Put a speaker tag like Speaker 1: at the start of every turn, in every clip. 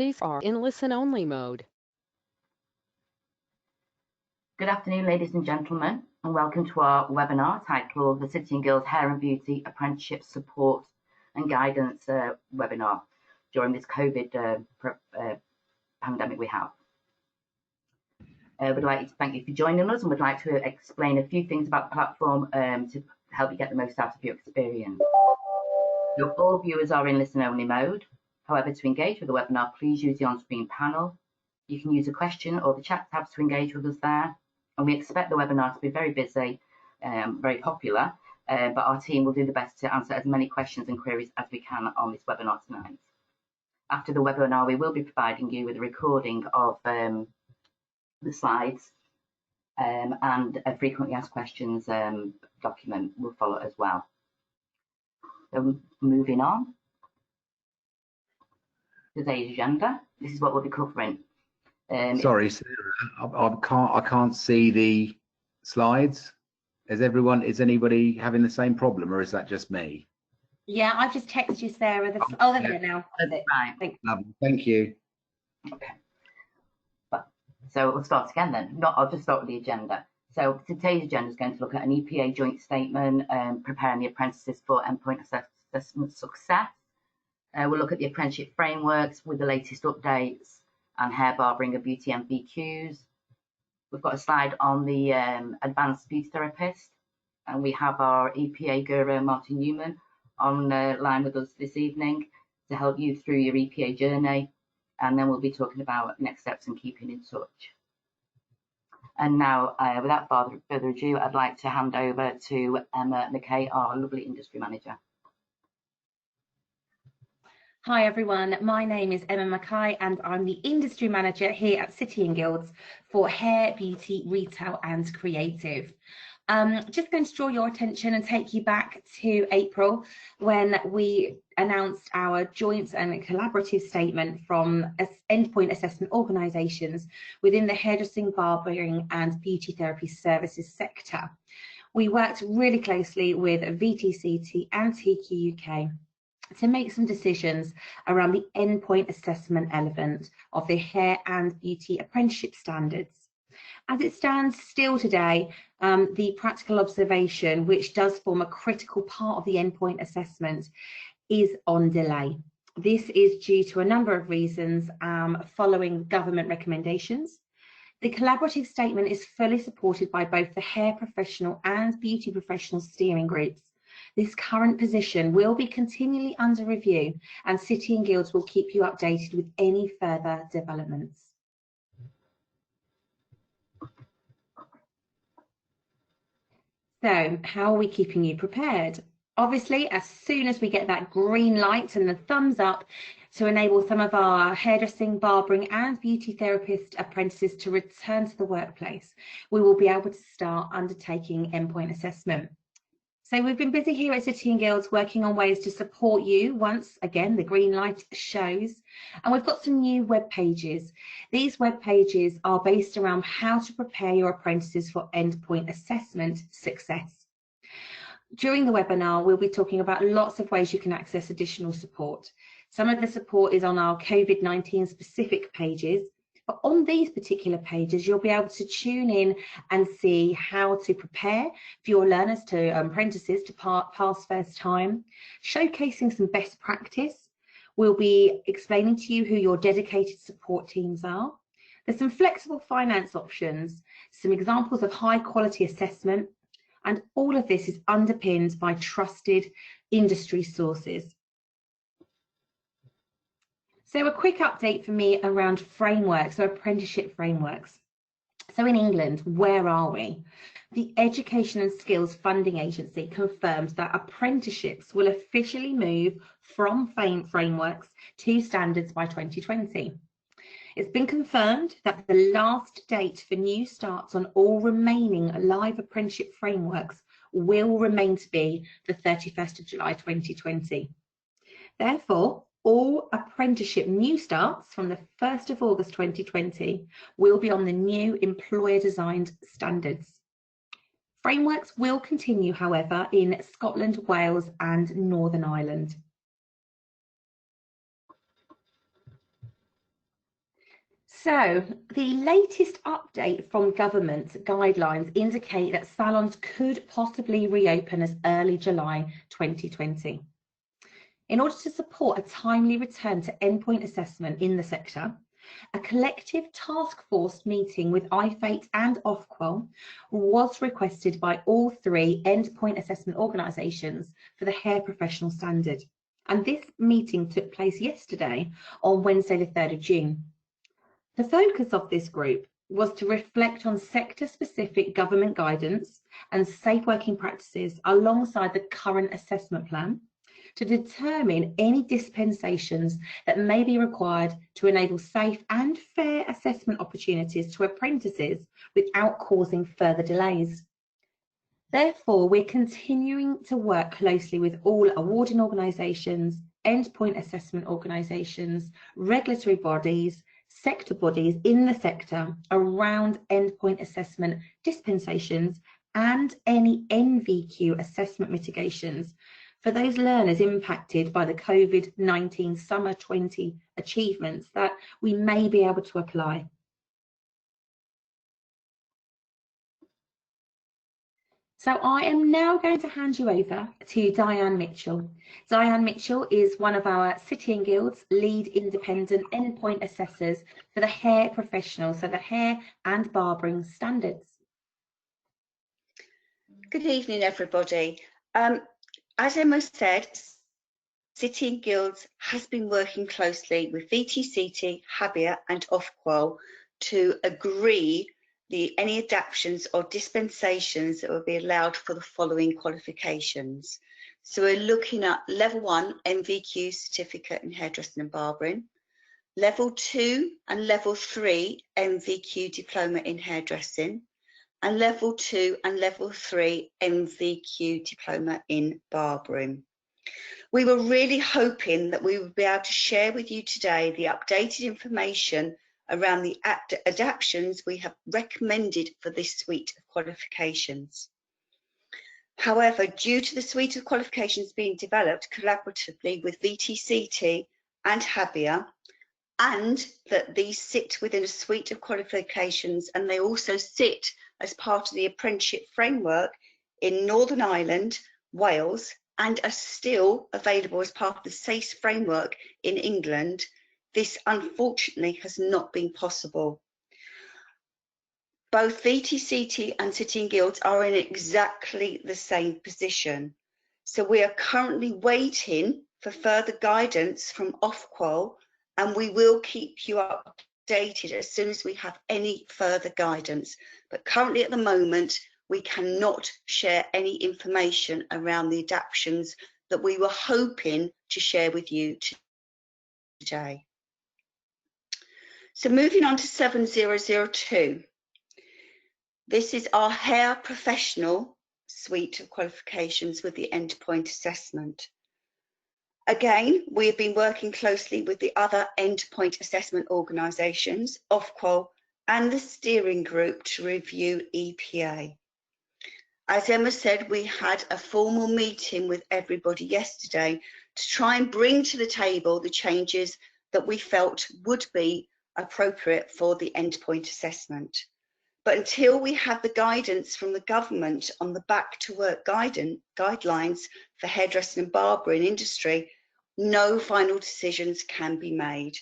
Speaker 1: These are in listen-only mode.
Speaker 2: Good afternoon, ladies and gentlemen, and welcome to our webinar titled the City and Guilds Hair and Beauty Apprenticeship Support and Guidance webinar during this COVID pandemic we have. We'd like to thank you for joining us, and would like to explain a few things about the platform to help you get the most out of your experience. So all viewers are in listen-only mode. However, to engage with the webinar, please use the on-screen panel. You can use a question or the chat tabs to engage with us there. And we expect the webinar to be very busy, very popular, but our team will do the best to answer as many questions and queries as we can on this webinar tonight. After the webinar, we will be providing you with a recording of the slides, and a frequently asked questions document will follow as well. So moving on. Today's agenda. This is what we'll be covering.
Speaker 3: Sorry, Sarah, I can't see the slides. Is anybody having the same problem, or is that just me?
Speaker 4: Yeah, I've just texted you, Sarah. Oh, there we go now.
Speaker 2: Right.
Speaker 3: Thank you.
Speaker 2: Okay. So we'll start again then. I'll just start with the agenda. So today's agenda is going to look at an EPA joint statement, preparing the apprentices for endpoint assessment success. We'll look at the apprenticeship frameworks with the latest updates and hair barbering and beauty MVQs. We've got a slide on the advanced beauty therapist, and we have our EPA guru Martin Newman on line with us this evening to help you through your EPA journey, and then we'll be talking about next steps and keeping in touch. And now, without further ado, I'd like to hand over to Emma McKay, our lovely industry manager.
Speaker 4: Hi everyone, my name is Emma Mackay and I'm the industry manager here at City and Guilds for hair, beauty, retail and creative. Just going to draw your attention and take you back to April when we announced our joint and collaborative statement from endpoint assessment organisations within the hairdressing, barbering and beauty therapy services sector. We worked really closely with VTCT and TQ UK to make some decisions around the endpoint assessment element of the hair and beauty apprenticeship standards. As it stands still today, the practical observation, which does form a critical part of the endpoint assessment, is on delay. This is due to a number of reasons following government recommendations. The collaborative statement is fully supported by both the hair professional and beauty professional steering groups. This current position will be continually under review, and City and Guilds will keep you updated with any further developments. So, how are we keeping you prepared? Obviously, as soon as we get that green light and the thumbs up to enable some of our hairdressing, barbering and beauty therapist apprentices to return to the workplace, we will be able to start undertaking endpoint assessment. So we've been busy here at City and Guilds working on ways to support you once again the green light shows, and we've got some new web pages. These web pages are based around how to prepare your apprentices for endpoint assessment success. During the webinar, we'll be talking about lots of ways you can access additional support. Some of the support is on our COVID-19 specific pages. But on these particular pages, you'll be able to tune in and see how to prepare for your learners to apprentices to pass first time, showcasing some best practice. We'll be explaining to you who your dedicated support teams are. There's some flexible finance options, some examples of high quality assessment, and all of this is underpinned by trusted industry sources. So a quick update for me around frameworks, so apprenticeship frameworks. So in England, where are we? The Education and Skills Funding Agency confirms that apprenticeships will officially move from frameworks to standards by 2020. It's been confirmed that the last date for new starts on all remaining live apprenticeship frameworks will remain to be the 31st of July 2020. Therefore, all apprenticeship new starts from the 1st of August 2020 will be on the new employer-designed standards. Frameworks will continue, however, in Scotland, Wales and Northern Ireland. So the latest update from government guidelines indicate that salons could possibly reopen as early July 2020. In order to support a timely return to endpoint assessment in the sector, a collective task force meeting with IFATE and Ofqual was requested by all three endpoint assessment organisations for the hair professional standard. And this meeting took place yesterday on Wednesday the 3rd of June. The focus of this group was to reflect on sector-specific government guidance and safe working practices alongside the current assessment plan, to determine any dispensations that may be required to enable safe and fair assessment opportunities to apprentices without causing further delays. Therefore, we're continuing to work closely with all awarding organisations, endpoint assessment organisations, regulatory bodies, sector bodies in the sector around endpoint assessment dispensations and any NVQ assessment mitigations for those learners impacted by the Covid-19 Summer 20 achievements that we may be able to apply. So I am now going to hand you over to Diane Mitchell. Diane Mitchell is one of our City and Guilds lead independent endpoint assessors for the hair professionals, so the hair and barbering standards.
Speaker 5: Good evening, everybody. As Emma said, City and Guilds has been working closely with VTCT, Habia and Ofqual to agree any adaptations or dispensations that will be allowed for the following qualifications. So we're looking at level 1 NVQ certificate in hairdressing and barbering, level 2 and level 3 NVQ diploma in hairdressing, and level 2 and level 3 NVQ diploma in barbering. We were really hoping that we would be able to share with you today the updated information around the adaptations we have recommended for this suite of qualifications. However, due to the suite of qualifications being developed collaboratively with VTCT and Habia, and that these sit within a suite of qualifications and they also sit as part of the apprenticeship framework in Northern Ireland, Wales, and are still available as part of the SACE framework in England, this unfortunately has not been possible. Both VTCT and City and Guilds are in exactly the same position. So we are currently waiting for further guidance from Ofqual, and we will keep you updated as soon as we have any further guidance. But currently at the moment, we cannot share any information around the adaptations that we were hoping to share with you today. So moving on to 7002. This is our hair professional suite of qualifications with the endpoint assessment. Again, we have been working closely with the other endpoint assessment organisations, Ofqual and the steering group to review EPA. As Emma said, we had a formal meeting with everybody yesterday to try and bring to the table the changes that we felt would be appropriate for the endpoint assessment. But until we have the guidance from the government on the back to work guidelines for hairdressing and barbering industry, no final decisions can be made.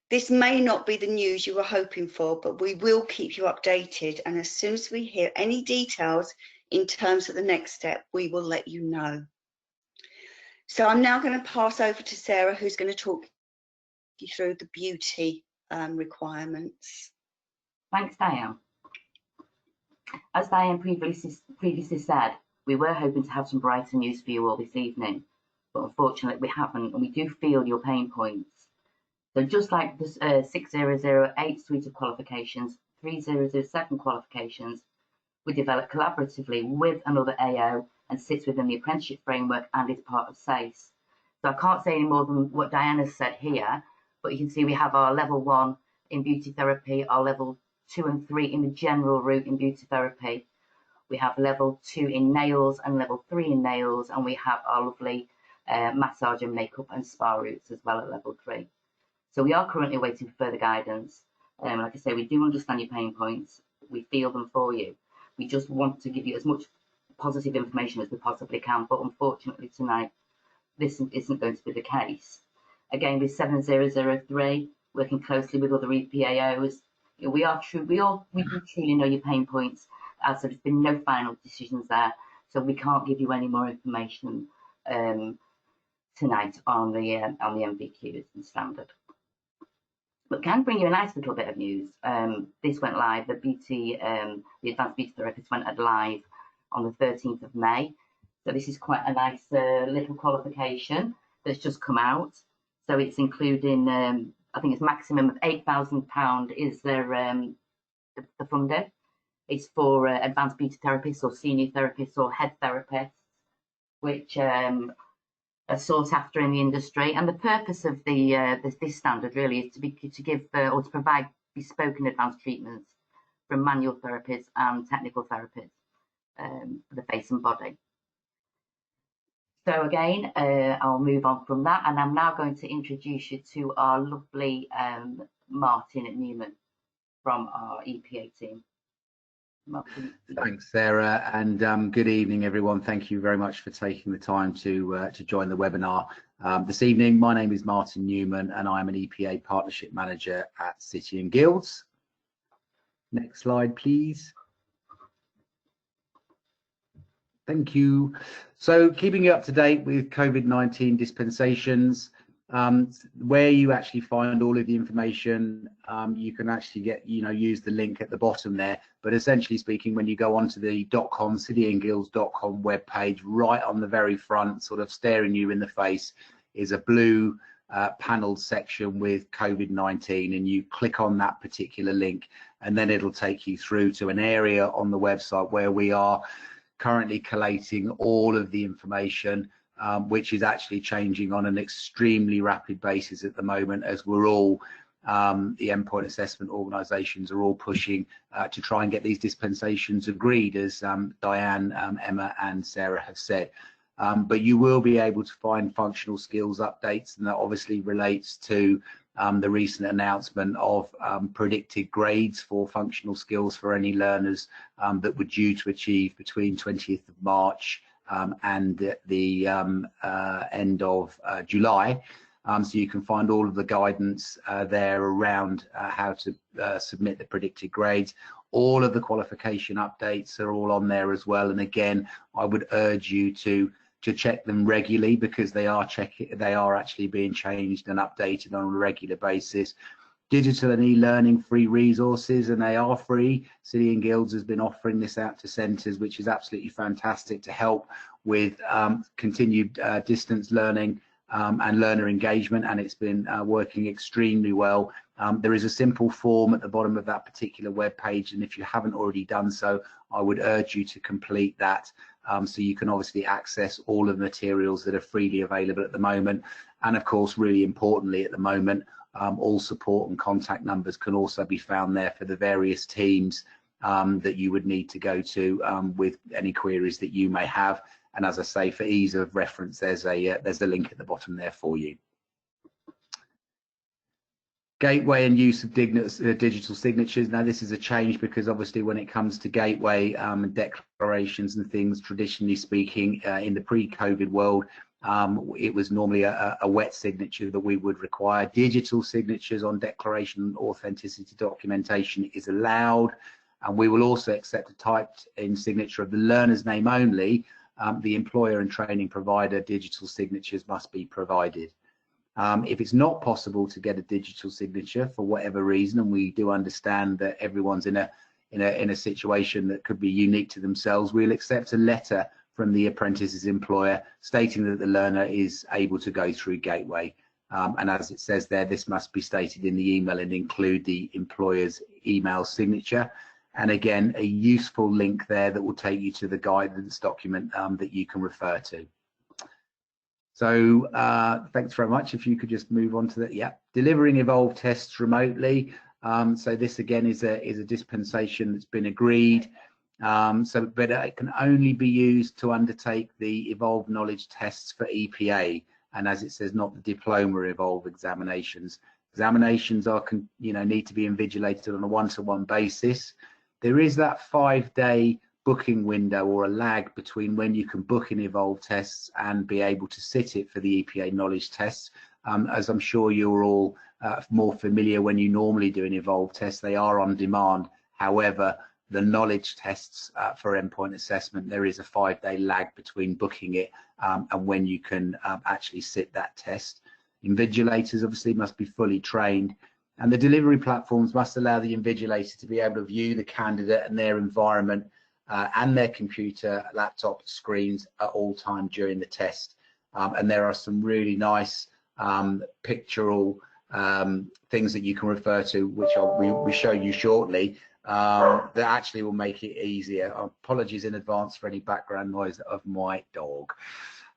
Speaker 5: This may not be the news you were hoping for, but we will keep you updated, and as soon as we hear any details in terms of the next step, we will let you know. So I'm now going to pass over to Sarah, who's going to talk you through the beauty requirements.
Speaker 2: Thanks, Diane. As Diane previously said, we were hoping to have some brighter news for you all this evening, but unfortunately we haven't, and we do feel your pain points. So just like the 6008 suite of qualifications, 3007 qualifications were developed collaboratively with another AO and sits within the apprenticeship framework and is part of SACE. So I can't say any more than what Diane has said here, but you can see we have our level 1 in beauty therapy, our level 2 and 3 in the general route in beauty therapy. We have level 2 in nails and level 3 in nails, and we have our lovely massage and makeup and spa routes as well at level 3. So we are currently waiting for further guidance, Like I say, we do understand your pain points. We feel them for you. We just want to give you as much positive information as we possibly can. But unfortunately tonight, this isn't going to be the case. Again, with 7003, working closely with other EPAOs, we do truly know your pain points, as there's been no final decisions there, so we can't give you any more information tonight on the MVQs and standard. But can bring you a nice little bit of news. This went live. The Advanced Beauty Therapist went live on the 13th of May. So this is quite a nice little qualification that's just come out. So it's including, I think it's maximum of £8,000 is the funding. It's for advanced beauty therapists or senior therapists or head therapists, which are sought after in the industry. And the purpose of this standard really is to give or to provide bespoke and advanced treatments from manual therapies and technical therapies for the face and body. So again, I'll move on from that, and I'm now going to introduce you to our lovely Martin Newman from our EPA team. Martin.
Speaker 3: Thanks, Sarah, and good evening, everyone. Thank you very much for taking the time to join the webinar this evening. My name is Martin Newman, and I'm an EPA Partnership Manager at City and Guilds. Next slide, please. Thank you. So keeping you up to date with COVID-19 dispensations, where you actually find all of the information, you can actually use the link at the bottom there. But essentially speaking, when you go onto the cityandguilds.com webpage, right on the very front, sort of staring you in the face, is a blue paneled section with COVID-19, and you click on that particular link, and then it'll take you through to an area on the website where we are currently collating all of the information, which is actually changing on an extremely rapid basis at the moment, as we're all the endpoint assessment organisations are all pushing to try and get these dispensations agreed, as Diane, Emma and Sarah have said. But you will be able to find functional skills updates, and that obviously relates to the recent announcement of predicted grades for functional skills for any learners that were due to achieve between 20th of March and the end of July. So you can find all of the guidance there around how to submit the predicted grades. All of the qualification updates are all on there as well. And again, I would urge you to check them regularly, because they are actually being changed and updated on a regular basis. Digital and e-learning free resources, and they are free. City and Guilds has been offering this out to centres, which is absolutely fantastic to help with continued distance learning and learner engagement, and it's been working extremely well. There is a simple form at the bottom of that particular web page, and if you haven't already done so, I would urge you to complete that, so you can obviously access all of the materials that are freely available at the moment. And of course, really importantly at the moment, all support and contact numbers can also be found there for the various teams that you would need to go to with any queries that you may have. And as I say, for ease of reference, there's a link at the bottom there for you. Gateway and use of digital signatures. Now, this is a change because obviously when it comes to gateway and declarations and things, traditionally speaking, in the pre-COVID world, it was normally a wet signature that we would require. Digital signatures on declaration authenticity documentation is allowed, and we will also accept a typed in signature of the learner's name only. The employer and training provider digital signatures must be provided. If it's not possible to get a digital signature for whatever reason, and we do understand that everyone's in a situation that could be unique to themselves, we'll accept a letter from the apprentice's employer stating that the learner is able to go through Gateway. And as it says there, this must be stated in the email and include the employer's email signature. And again, a useful link there that will take you to the guidance document that you can refer to. So thanks very much. If you could just move on to that. Yeah, delivering evolved tests remotely. So this again is a dispensation that's been agreed. But it can only be used to undertake the evolved knowledge tests for EPA, and as it says, not the diploma evolved examinations. Examinations are, need to be invigilated on a one-to-one basis. There is that 5-day booking window or a lag between when you can book in evolved tests and be able to sit it for the EPA knowledge tests. As I'm sure you're all more familiar, when you normally do an evolved test, they are on demand. However, the knowledge tests for endpoint assessment, there is a 5-day lag between booking it and when you can actually sit that test. Invigilators obviously must be fully trained, and the delivery platforms must allow the invigilator to be able to view the candidate and their environment and their computer, laptop screens at all time during the test. And there are some really nice pictorial things that you can refer to, which we show you shortly, that actually will make it easier. Apologies in advance for any background noise of my dog.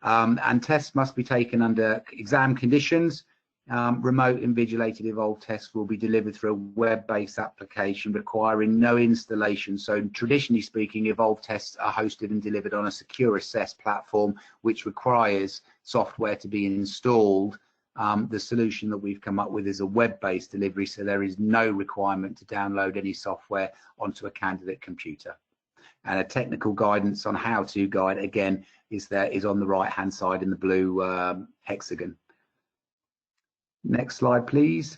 Speaker 3: And tests must be taken under exam conditions. Remote invigilated evolved tests will be delivered through a web-based application requiring no installation. So traditionally speaking, evolved tests are hosted and delivered on a secure assess platform, which requires software to be installed. The solution that we've come up with is a web-based delivery, so there is no requirement to download any software onto a candidate computer. And a technical guidance on how to guide, again, is on the right-hand side in the blue hexagon. Next slide, please.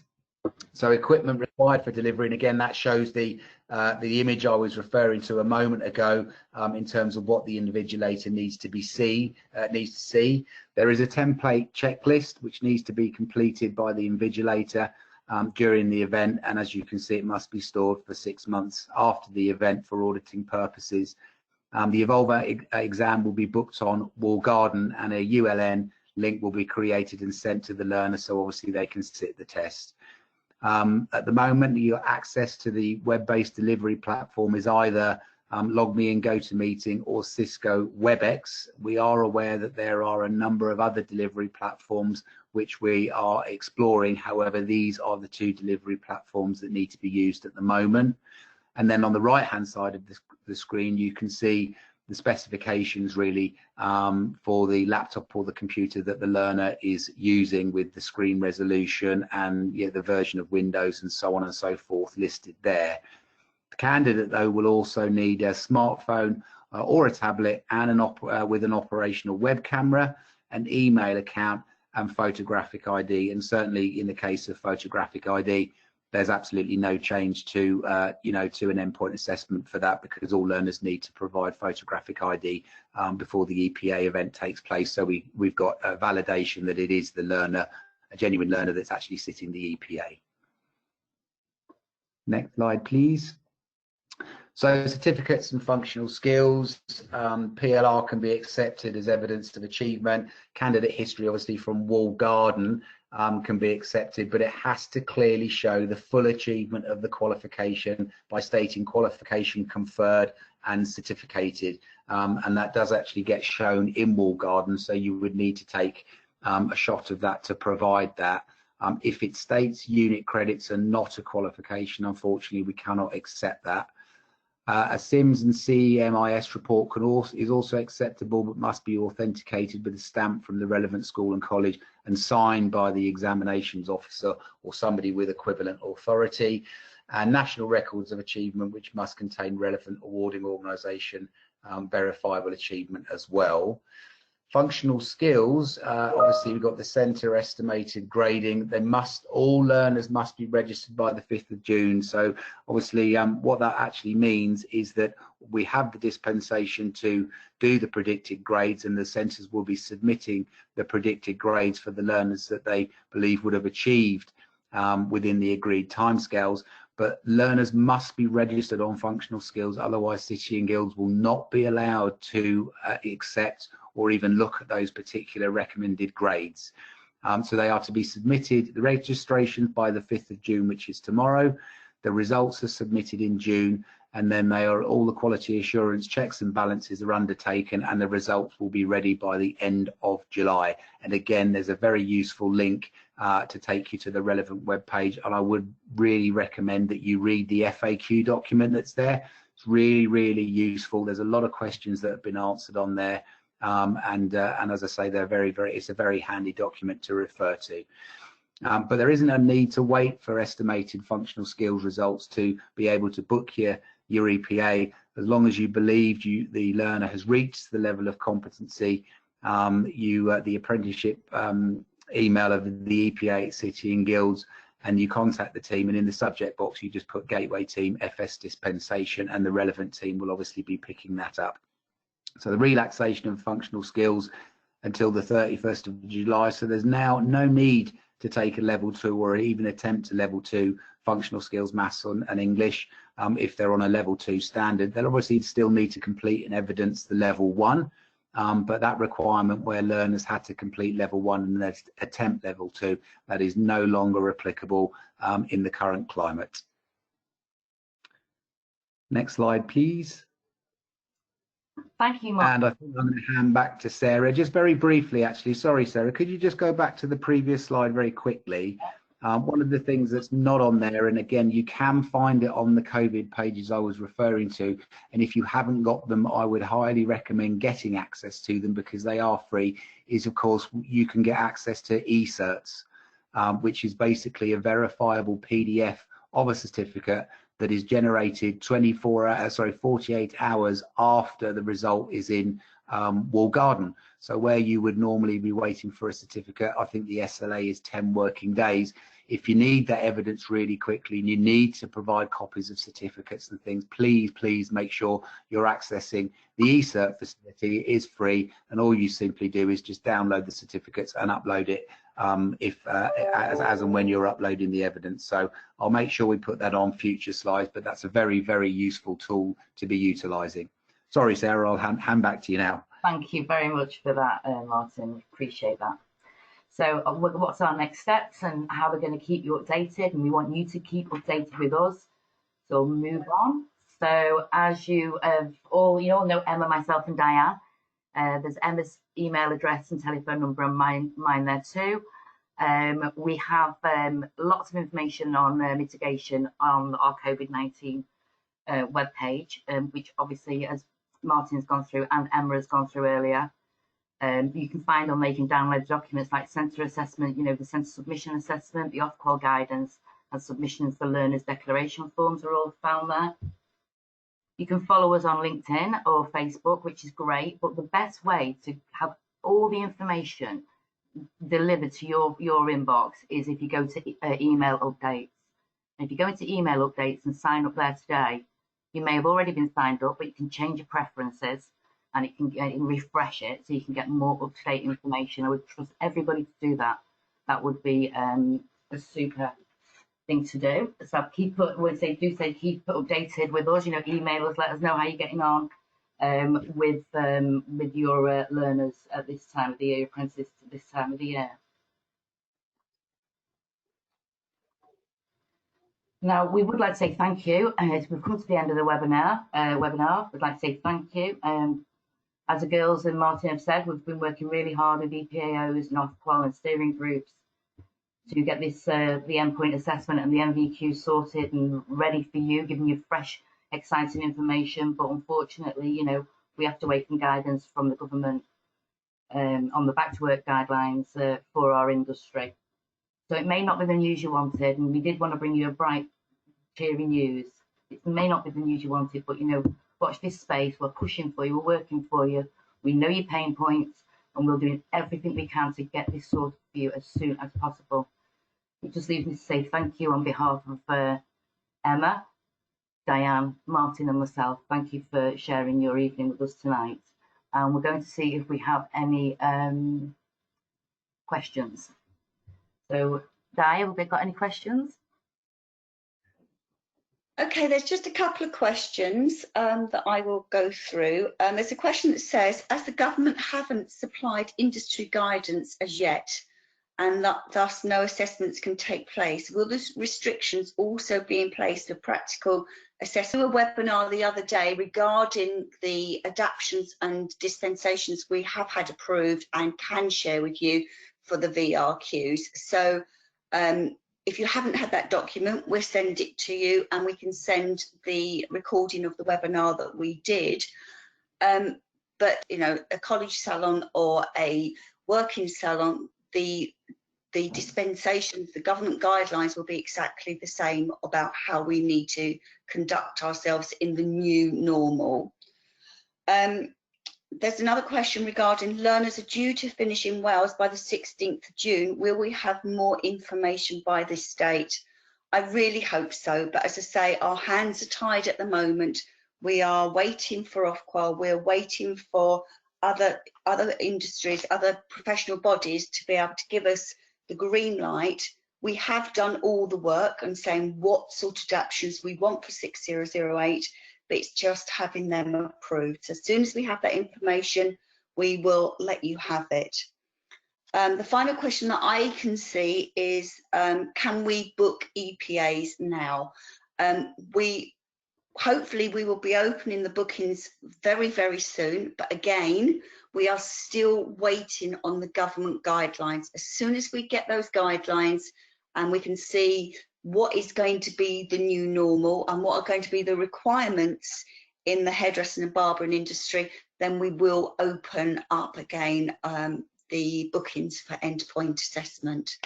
Speaker 3: So equipment required for delivery, and again, that shows the image I was referring to a moment ago in terms of what the invigilator needs to see. There is a template checklist which needs to be completed by the invigilator during the event, and as you can see, it must be stored for 6 months after the event for auditing purposes. The Evolver exam will be booked on Wall Garden, and a ULN link will be created and sent to the learner, so obviously they can sit the test. At the moment, your access to the web-based delivery platform is either LogMe and GoToMeeting or Cisco WebEx. We are aware that there are a number of other delivery platforms which we are exploring. However, these are the 2 delivery platforms that need to be used at the moment. And then on the right-hand side of the screen, you can see the specifications really for the laptop or the computer that the learner is using, with the screen resolution and the version of Windows and so on and so forth listed there. The candidate, though, will also need a smartphone or a tablet and with an operational web camera, an email account and photographic ID. And certainly in the case of photographic ID, there's absolutely no change to to an endpoint assessment for that, because all learners need to provide photographic ID before the EPA event takes place. So we've got a validation that it is the learner, a genuine learner, that's actually sitting the EPA. Next slide, please. So certificates and functional skills, PLR can be accepted as evidence of achievement. Candidate history, obviously from Wall Garden, can be accepted, but it has to clearly show the full achievement of the qualification by stating qualification conferred and certificated, and that does actually get shown in Wall Garden, so you would need to take a shot of that to provide that. If it states unit credits are not a qualification, unfortunately we cannot accept that. A SIMS and CEMIS report is also acceptable, but must be authenticated with a stamp from the relevant school and college and signed by the examinations officer or somebody with equivalent authority. And national records of achievement, which must contain relevant awarding organisation verifiable achievement as well. Functional skills, obviously we've got the centre estimated grading. All learners must be registered by the 5th of June. So obviously what that actually means is that we have the dispensation to do the predicted grades, and the centres will be submitting the predicted grades for the learners that they believe would have achieved within the agreed timescales. But learners must be registered on functional skills, otherwise City and Guilds will not be allowed to accept or even look at those particular recommended grades. So they are to be submitted, the registrations, by the 5th of June, which is tomorrow. The results are submitted in June, and then all the quality assurance checks and balances are undertaken, and the results will be ready by the end of July. And again, there's a very useful link to take you to the relevant web page, and I would really recommend that you read the FAQ document that's there. It's really, really useful. There's a lot of questions that have been answered on there. And as I say, they're it's a very handy document to refer to. But there isn't a need to wait for estimated functional skills results to be able to book your EPA. As long as you believe the learner has reached the level of competency, the apprenticeship email of the EPA at City and Guilds, and you contact the team, and in the subject box you just put Gateway Team FS Dispensation, and the relevant team will obviously be picking that up. So the relaxation of functional skills until the 31st of July, so there's now no need to take a level 2 or even attempt a level 2 functional skills, maths and English. If they're on a level 2 standard, they'll obviously still need to complete and evidence the level 1, but that requirement where learners had to complete level 1 and then attempt level 2, that is no longer applicable in the current climate. Next slide, please.
Speaker 2: Thank you, Mark.
Speaker 3: And I think I'm going to hand back to Sarah, just very briefly, actually. Sorry, Sarah, could you just go back to the previous slide very quickly? One of the things that's not on there, and again, you can find it on the COVID pages I was referring to, and if you haven't got them, I would highly recommend getting access to them because they are free, is of course, you can get access to eCerts, which is basically a verifiable PDF of a certificate that is generated 48 hours after the result is in walled garden. So where you would normally be waiting for a certificate, I think the SLA is 10 working days. If you need that evidence really quickly and you need to provide copies of certificates and things, please make sure you're accessing the eCert facility. It is free, and all you simply do is just download the certificates and upload it as and when you're uploading the evidence. So I'll make sure we put that on future slides, but that's a very useful tool to be utilising. Sorry, Sarah, I'll hand back to you now.
Speaker 2: Thank you very much for that, Martin. Appreciate that. So what's our next steps and how we're going to keep you updated, and we want you to keep updated with us. So we'll move on. So as you all know, Emma, myself and Diane, there's Emma's email address and telephone number and mine there too. We have lots of information on mitigation on our COVID-19 webpage, which obviously, as Martin's gone through and Emma has gone through earlier, you can find on there. You can download documents like centre assessment, the centre submission assessment, the off-qual guidance, and submissions for learners' declaration forms are all found there. You can follow us on LinkedIn or Facebook, which is great, but the best way to have all the information delivered to your inbox is if you go to email updates. And if you go into email updates and sign up there today, you may have already been signed up, but you can change your preferences and it can refresh it so you can get more up-to-date information. I would trust everybody to do that. That would be a super thing to do. So keep updated with us. Email us, let us know how you're getting on with your learners at this time of the year, apprentices at this time of the year. Now, we would like to say thank you. As we've come to the end of the webinar, we'd like to say thank you. As the girls and Martin have said, we've been working really hard with EPAOs and off-qual and steering groups to get this the endpoint assessment and the MVQ sorted and ready for you, giving you fresh, exciting information. But unfortunately, we have to wait for guidance from the government on the back to work guidelines for our industry. So it may not be the news you wanted, and we did want to bring you a bright, cheery news. It may not be the news you wanted, but watch this space. We're pushing for you, we're working for you. We know your pain points, and we're doing everything we can to get this sorted for you as soon as possible. It just leaves me to say thank you on behalf of Emma, Diane, Martin, and myself. Thank you for sharing your evening with us tonight. And we're going to see if we have any questions. So, Di, have we got any questions?
Speaker 5: Okay, there's just a couple of questions that I will go through. There's a question that says, as the government haven't supplied industry guidance as yet, and thus no assessments can take place, will the restrictions also be in place for practical assessment? A webinar the other day regarding the adaptions and dispensations we have had approved and can share with you for the VRQs. So if you haven't had that document, we'll send it to you, and we can send the recording of the webinar that we did. But a college salon or a working salon, the the dispensations, the government guidelines will be exactly the same about how we need to conduct ourselves in the new normal. There's another question regarding learners are due to finish in Wales by the 16th of June. Will we have more information by this date? I really hope so, but as I say, our hands are tied at the moment. We are waiting for Ofqual, we're waiting for other industries, other professional bodies to be able to give us the green light. We have done all the work and saying what sort of adaptations we want for 6008, but it's just having them approved. So as soon as we have that information, we will let you have it. The final question that I can see is, can we book EPAs now? Hopefully we will be opening the bookings very, very soon, but again, we are still waiting on the government guidelines. As soon as we get those guidelines and we can see what is going to be the new normal and what are going to be the requirements in the hairdressing and barbering industry, then we will open up again the bookings for endpoint assessment.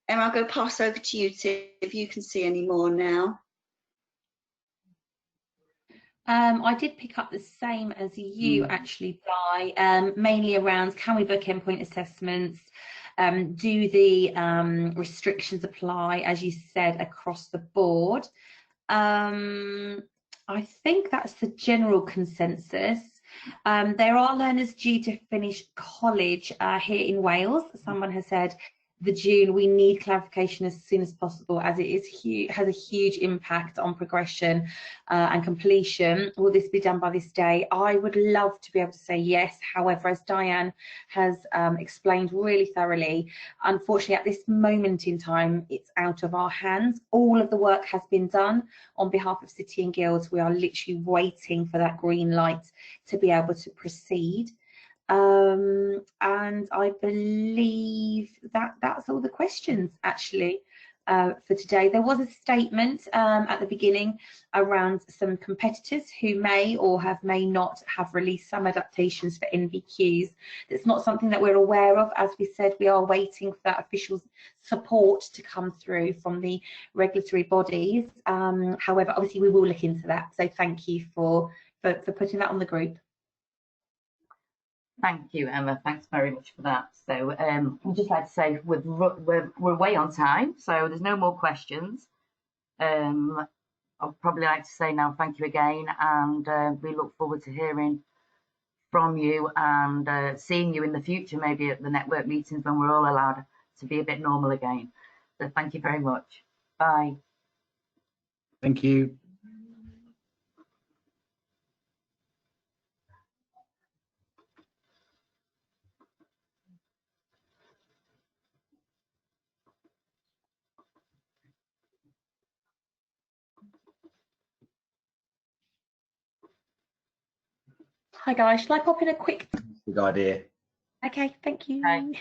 Speaker 5: Emma, I'll go pass over to you to see if you can see any more now.
Speaker 4: I did pick up the same as you actually, Di, mainly around can we book endpoint assessments, do the restrictions apply, as you said, across the board. I think that's the general consensus. There are learners due to finish college here in Wales. Someone has said the June, we need clarification as soon as possible, as it is has a huge impact on progression and completion. Will this be done by this day? I would love to be able to say yes. However, as Diane has explained really thoroughly, unfortunately at this moment in time, it's out of our hands. All of the work has been done on behalf of City and Guilds. We are literally waiting for that green light to be able to proceed. And I believe that that's all the questions actually for today. There was a statement at the beginning around some competitors who may or may not have released some adaptations for NVQs. It's not something that we're aware of. As we said, we are waiting for that official support to come through from the regulatory bodies. However, obviously we will look into that. So thank you for putting that on the group.
Speaker 2: Thank you, Emma. Thanks very much for that. So I'd just like to say we're way on time, so there's no more questions. I'd probably like to say now thank you again, and we look forward to hearing from you and seeing you in the future, maybe at the network meetings when we're all allowed to be a bit normal again. So thank you very much. Bye.
Speaker 3: Thank you.
Speaker 4: Hi guys, shall I pop in a quick?
Speaker 3: Good idea.
Speaker 4: Okay, thank you.
Speaker 2: Bye.